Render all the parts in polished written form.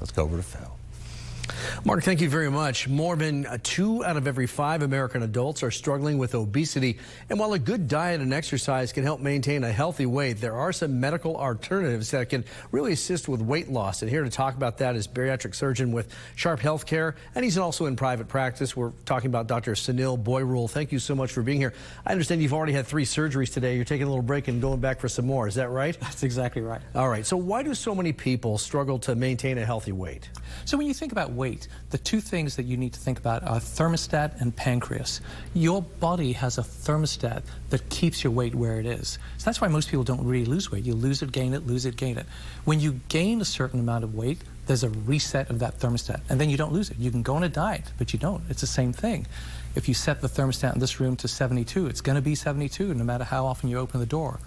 Let's go over to Phil. Mark, thank you very much. More than 2 out of every 5 American adults are struggling with obesity. And while a good diet and exercise can help maintain a healthy weight, there are some medical alternatives that can really assist with weight loss. And here to talk about that is bariatric surgeon with Sharp Healthcare, and he's also in private practice. We're talking about Dr. Sunil Bhoyrul. Thank you so much for being here. I understand you've already had 3 surgeries today. You're taking a little break and going back for some more. Is that right? That's exactly right. All right. So why do so many people struggle to maintain a healthy weight? So when you think about weight, the 2 things that you need to think about are thermostat and pancreas. Your body has a thermostat that keeps your weight where it is. So that's why most people don't really lose weight. You lose it, gain it, lose it, gain it. When you gain a certain amount of weight, there's a reset of that thermostat, and then you don't lose it. You can go on a diet, but you don't. It's the same thing. If you set the thermostat in this room to 72, it's going to be 72 no matter how often you open the door.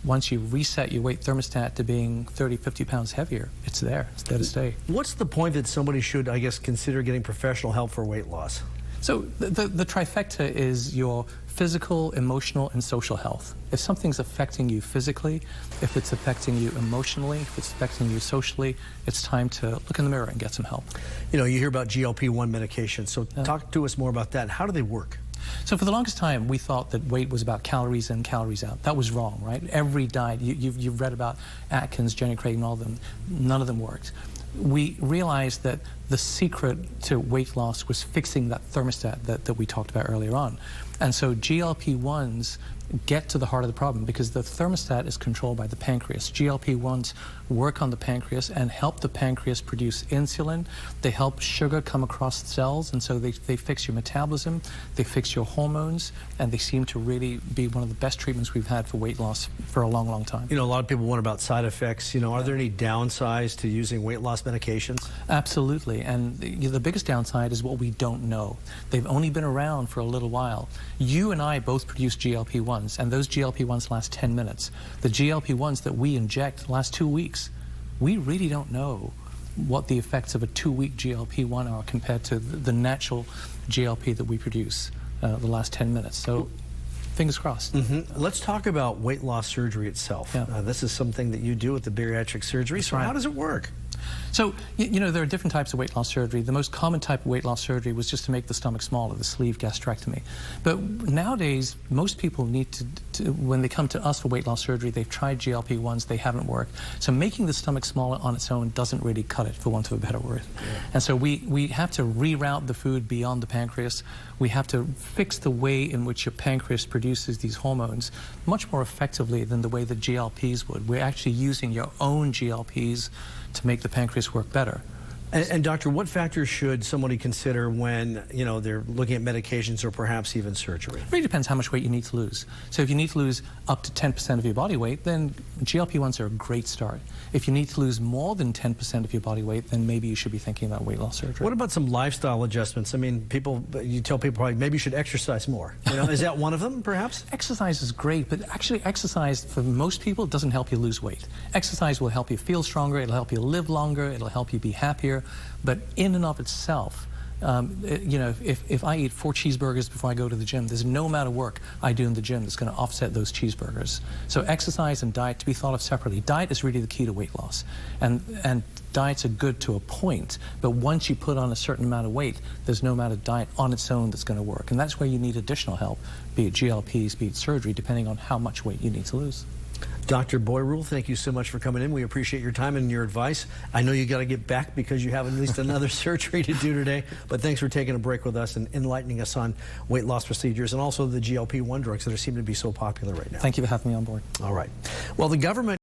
Once you reset your weight thermostat to being 30, 50 pounds heavier, it's there. It's there to stay. What's the point that somebody should, I guess, consider getting professional help for weight loss? So the trifecta is your physical, emotional, and social health. If something's affecting you physically, if it's affecting you emotionally, if it's affecting you socially, it's time to look in the mirror and get some help. You know, you hear about GLP-1 medications, so talk to us more about that. How do they work? So for the longest time, we thought that weight was about calories in, calories out. That was wrong, right? Every diet, you've read about Atkins, Jenny Craig, and all of them, none of them worked. We realized that the secret to weight loss was fixing that thermostat that we talked about earlier on. And so GLP-1s get to the heart of the problem because the thermostat is controlled by the pancreas. GLP-1s work on the pancreas and help the pancreas produce insulin. They help sugar come across cells, and so they fix your metabolism, they fix your hormones, and they seem to really be one of the best treatments we've had for weight loss for a long, long time. You know, a lot of people wonder about side effects. You know, are there any downsides to using weight loss medications? Absolutely, and the biggest downside is what we don't know. They've only been around for a little while. You and I both produce GLP-1s, and those GLP-1s last 10 minutes. The GLP-1s that we inject last 2 weeks. We really don't know what the effects of a 2-week GLP-1 are compared to the natural GLP that we produce the last 10 minutes. So fingers crossed. Let's talk about weight loss surgery itself. Yeah. This is something that you do with the bariatric surgery. That's so right. How does it work? So, you know, there are different types of weight loss surgery. The most common type of weight loss surgery was just to make the stomach smaller, the sleeve gastrectomy. But nowadays, most people need to when they come to us for weight loss surgery, they've tried GLP-1s, they haven't worked. So making the stomach smaller on its own doesn't really cut it, for want of a better word. Yeah. And so we have to reroute the food beyond the pancreas. We have to fix the way in which your pancreas produces these hormones much more effectively than the way the GLPs would. We're actually using your own GLPs to make the pancreas work better. And doctor, what factors should somebody consider when, you know, they're looking at medications or perhaps even surgery? It really depends how much weight you need to lose. So if you need to lose up to 10% of your body weight, then GLP-1s are a great start. If you need to lose more than 10% of your body weight, then maybe you should be thinking about weight loss surgery. What about some lifestyle adjustments? I mean, you tell people probably maybe you should exercise more. You know, is that one of them, perhaps? Exercise is great, but actually exercise for most people doesn't help you lose weight. Exercise will help you feel stronger, it'll help you live longer, it'll help you be happier. But in and of itself, you know, if I eat 4 cheeseburgers before I go to the gym, there's no amount of work I do in the gym that's going to offset those cheeseburgers. So exercise and diet to be thought of separately. Diet is really the key to weight loss. And diets are good to a point, but once you put on a certain amount of weight, there's no amount of diet on its own that's going to work. And that's where you need additional help, be it GLPs, be it surgery, depending on how much weight you need to lose. Dr. Bhoyrul, thank you so much for coming in. We appreciate your time and your advice. I know you got to get back because you have at least another surgery to do today, but thanks for taking a break with us and enlightening us on weight loss procedures and also the GLP-1 drugs that seem to be so popular right now. Thank you for having me on board. All right. Well, the government